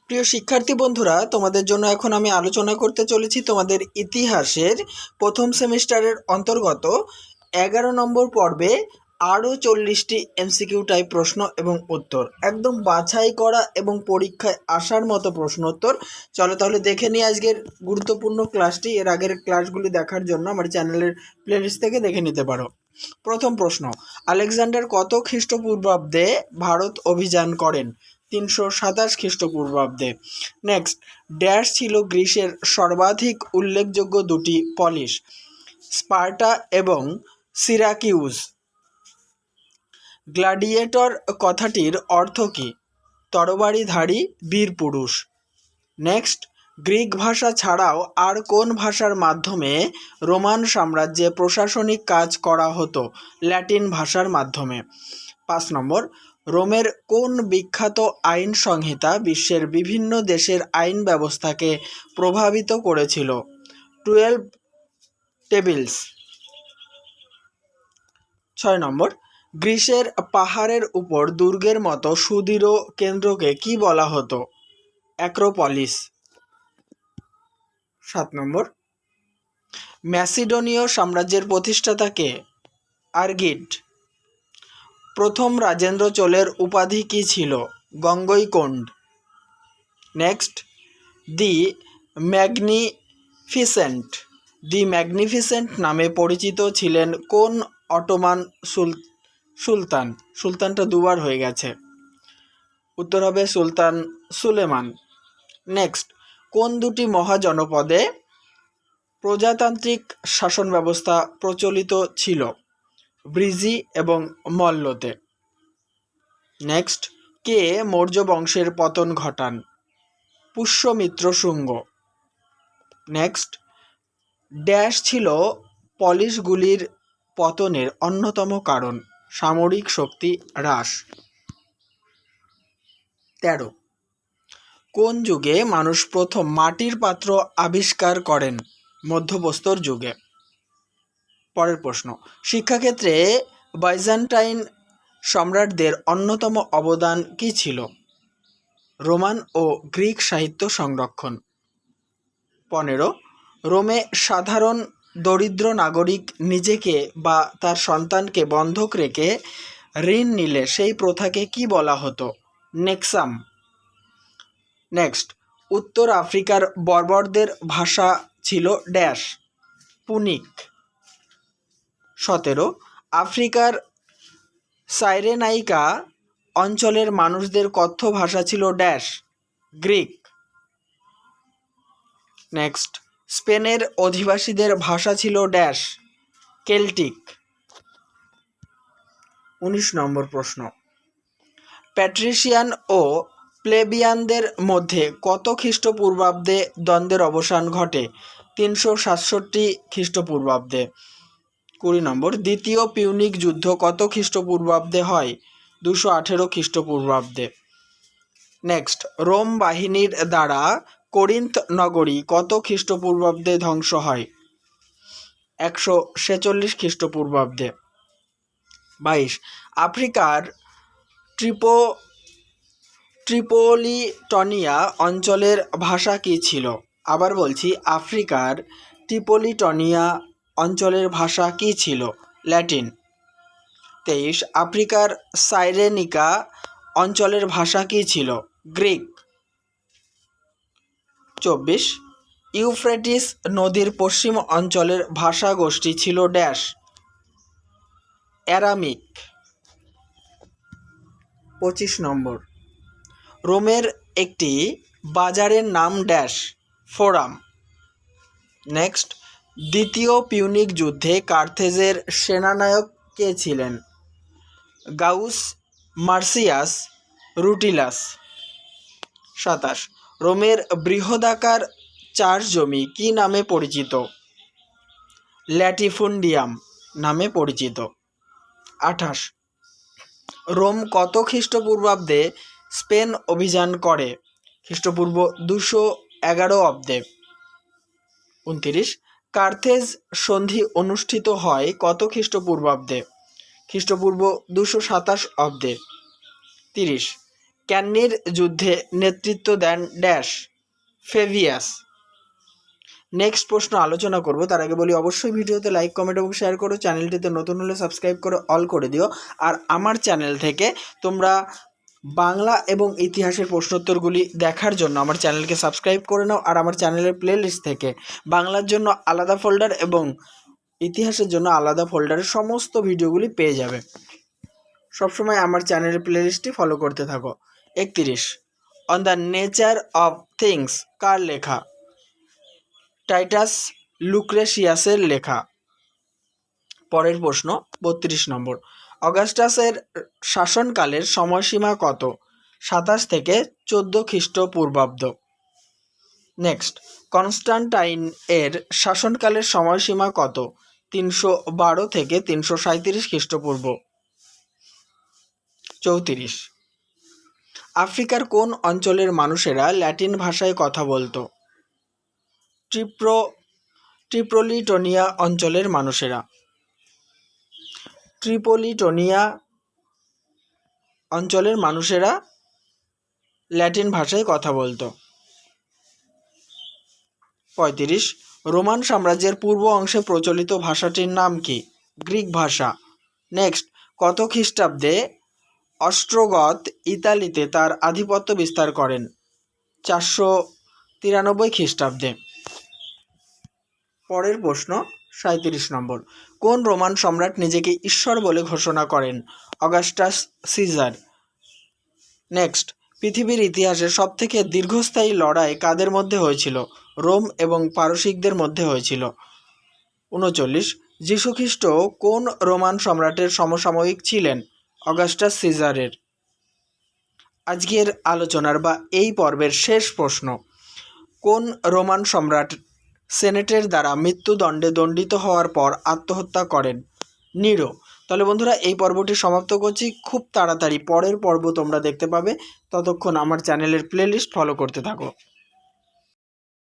প্রিয় শিক্ষার্থী বন্ধুরা, তোমাদের জন্য এখন আমি আলোচনা করতে চলেছি তোমাদের ইতিহাসের প্রথম সেমিস্টারের অন্তর্গত 11 নম্বর পর্বে আরও 40টি এমসিকিউ টাইপ প্রশ্ন এবং উত্তর, একদম বাছাই করা এবং পরীক্ষায় আসার মতো প্রশ্ন উত্তর। চলো তাহলে দেখে নিই আজকের গুরুত্বপূর্ণ ক্লাসটি। এর আগের ক্লাসগুলি দেখার জন্য আমার চ্যানেলের প্লেলিস্ট থেকে দেখে নিতে পারো। প্রথম প্রশ্ন, আলেকজান্ডার কত খ্রিস্টপূর্বাব্দে ভারত অভিযান করেন? 327 খ্রিস্টপূর্বাব্দে। নেক্সট, ড্যাশ ছিল গ্রিসের সর্বাধিক উল্লেখযোগ্য দুটি পলিশ? স্পার্টা এবং সিরাকিউস। গ্ল্যাডিয়েটর কথাটির অর্থ কী? তরবারিধারী বীর পুরুষ। নেক্সট, গ্রিক ভাষা ছাড়াও আর কোন ভাষার মাধ্যমে রোমান সাম্রাজ্যে প্রশাসনিক কাজ করা হতো? ল্যাটিন ভাষার মাধ্যমে। 5 নম্বর, রোমের কোন বিখ্যাত আইন সংহিতা বিশ্বের বিভিন্ন দেশের আইন ব্যবস্থাকে প্রভাবিত করেছিল? 12 টেবিলস। 6 নম্বর, গ্রিসের পাহাড়ের উপর দুর্গের মতো সুদৃঢ় কেন্দ্রকে কি বলা হতো? অ্যাক্রোপলিস। 7 নম্বর, ম্যাসিডোনীয় সাম্রাজ্যের প্রতিষ্ঠাতা কে? আরগিড। প্রথম রাজেন্দ্র চোলের উপাধি কী ছিল? গঙ্গইকোন্ড। নেক্সট, দি ম্যাগনিফিসেন্ট নামে পরিচিত ছিলেন কোন অটোমান সুলতান? সুলতানটা দুবার হয়ে গেছে, উত্তর হবে সুলতান সুলেমান। নেক্সট, কোন দুটি মহাজনপদে প্রজাতান্ত্রিক শাসন ব্যবস্থা প্রচলিত ছিল? ব্রিজি এবং মল্লতে। নেক্সট, কে মৌর্য বংশের পতন ঘটান? পুষ্যমিত্র শুঙ্গ। নেক্সট, ড্যাশ ছিল পলিশগুলির পতনের অন্যতম কারণ? সামরিক শক্তি হ্রাস। 13, কোন যুগে মানুষ প্রথম মাটির পাত্র আবিষ্কার করেন? মধ্যপ্রস্তর যুগে। পরের প্রশ্ন, শিক্ষাক্ষেত্রে বাইজেন্টাইন সম্রাটদের অন্যতম অবদান কী ছিল? রোমান ও গ্রিক সাহিত্য সংরক্ষণ। 15, রোমে সাধারণ দরিদ্র নাগরিক নিজেকে বা তার সন্তানকে বন্ধক রেখে ঋণ নিলে সেই প্রথাকে কি বলা হতো? নেক্সাম। নেক্সট, উত্তর আফ্রিকার বর্বরদের ভাষা ছিল ড্যাশ? পুনিক। 17, আফ্রিকার সাইরেনাইকা অঞ্চলের মানুষদের কথ্য ভাষা ছিল ড্যাশ? গ্রিক। নেক্সট, স্পেনের অধিবাসীদের ভাষা ছিল ড্যাশ? কেল্টিক। 19 নম্বর প্রশ্ন, প্যাট্রিশিয়ান ও প্লেবিয়ানদের মধ্যে কত খ্রিস্টপূর্বাব্দে দ্বন্দ্বের অবসান ঘটে? 367 খ্রিস্টপূর্বাব্দে। 20 নম্বর, দ্বিতীয় পিউনিক যুদ্ধ কত খ্রিস্টপূর্বাব্দে হয়? 218 খ্রিস্টপূর্বাব্দে। নেক্সট, রোম বাহিনীর দ্বারা করিন্থ নগরী কত খ্রিস্টপূর্বাব্দে ধ্বংস হয়? 146 খ্রিস্টপূর্বাব্দে। 22, আফ্রিকার ট্রিপোলিটনিয়া অঞ্চলের ভাষা কী ছিল? আবার বলছি, আফ্রিকার ট্রিপোলিটনিয়া অঞ্চলের ভাষা কী ছিল? ল্যাটিন। 23, আফ্রিকার সাইরেনিকা অঞ্চলের ভাষা কী ছিল? গ্রিক। 24, ইউফ্রেটিস নদীর পশ্চিম অঞ্চলের ভাষা গোষ্ঠী ছিল ড্যাশ? অ্যারামিক। 25 নম্বর, রোমের একটি বাজারের নাম ড্যাশ? ফোরাম। নেক্সট, দ্বিতীয় পিউনিক যুদ্ধে কার্থেজের সেনানায়ক কে ছিলেন? গাউস মার্সিয়াস রুটিলাস। 27, রোমের বৃহদাকার চাষ জমি কি নামে পরিচিত? ল্যাটিফুন্ডিয়াম নামে পরিচিত। 28, রোম কত খ্রিস্টপূর্বাব্দে স্পেন অভিযান করে? খ্রিস্টপূর্ব 211 অব্দে। 29, কার্থেজ সন্ধি অনুষ্ঠিত হয় কত খ্রিস্টপূর্বাব্দে? খ্রিস্টপূর্ব 227 অব্দে। 30, ক্যান্নির যুদ্ধে নেতৃত্ব দেন ড্যাশ ফেভিয়াস। নেক্সট প্রশ্ন আলোচনা করব, তার আগে বলি অবশ্যই ভিডিওতে লাইক, কমেন্ট এবং শেয়ার করো। চ্যানেলটিতে নতুন হলে সাবস্ক্রাইব করে অল করে দিও। আর আমার চ্যানেল থেকে তোমরা বাংলা এবং ইতিহাসের প্রশ্নোত্তরগুলি দেখার জন্য আমার চ্যানেলকে সাবস্ক্রাইব করে নাও। আর আমার চ্যানেলের প্লেলিস্ট থেকে বাংলার জন্য আলাদা ফোল্ডার এবং ইতিহাসের জন্য আলাদা ফোল্ডারের সমস্ত ভিডিওগুলি পেয়ে যাবে। সবসময় আমার চ্যানেলের প্লেলিস্টটি ফলো করতে থাকো। 31, on the nature of things কার লেখা? টাইটাস লুক্রেশিয়াসের লেখা। পরের প্রশ্ন 32 নম্বর, অগাস্টাসের শাসনকালের সময়সীমা কত? 27 থেকে 14 খ্রিস্টপূর্বাব্দ। নেক্সট, কনস্টান্টাইন এর শাসনকালের সময়সীমা কত? 312 থেকে 337 খ্রিস্টপূর্ব। 34, আফ্রিকার কোন অঞ্চলের মানুষেরা ল্যাটিন ভাষায় কথা বলতো? ট্রিপলিটনিয়া অঞ্চলের মানুষেরা। ট্রিপলিটনিয়া অঞ্চলের মানুষেরা ল্যাটিন ভাষায় কথা বলতো। 35, রোমান সাম্রাজ্যের পূর্ব অংশে প্রচলিত ভাষাটির নাম কি? গ্রিক ভাষা। নেক্সট, কত খ্রিস্টাব্দে অস্ট্রোগথ ইতালিতে তার আধিপত্য বিস্তার করেন? 493 খ্রিস্টাব্দে। পরের প্রশ্ন 37 নম্বর, কোন রোমান সম্রাট নিজেকে ঈশ্বর বলে ঘোষণা করেন? Augustus caesar. নেক্সট, পৃথিবীর ইতিহাসে সবথেকে দীর্ঘস্থায়ী লড়াই কাদের মধ্যে হয়েছিল? রোম এবং পারসিকদের মধ্যে হয়েছিল। 39, যীশুখ্রিস্ট কোন রোমান সম্রাটের সমসাময়িক ছিলেন? অগাস্টাস সিজারের। আজকের আলোচনার বা এই পর্বের শেষ প্রশ্ন, কোন রোমান সম্রাট সেনেটের দ্বারা মৃত্যুদণ্ডে দণ্ডিত হওয়ার পর আত্মহত্যা করেন? নিরো। তাহলে বন্ধুরা, এই পর্বটি সমাপ্ত করছি। খুব তাড়াতাড়ি পরের পর্ব তোমরা দেখতে পাবে। ততক্ষণ আমার চ্যানেলের প্লেলিস্ট ফলো করতে থাকো।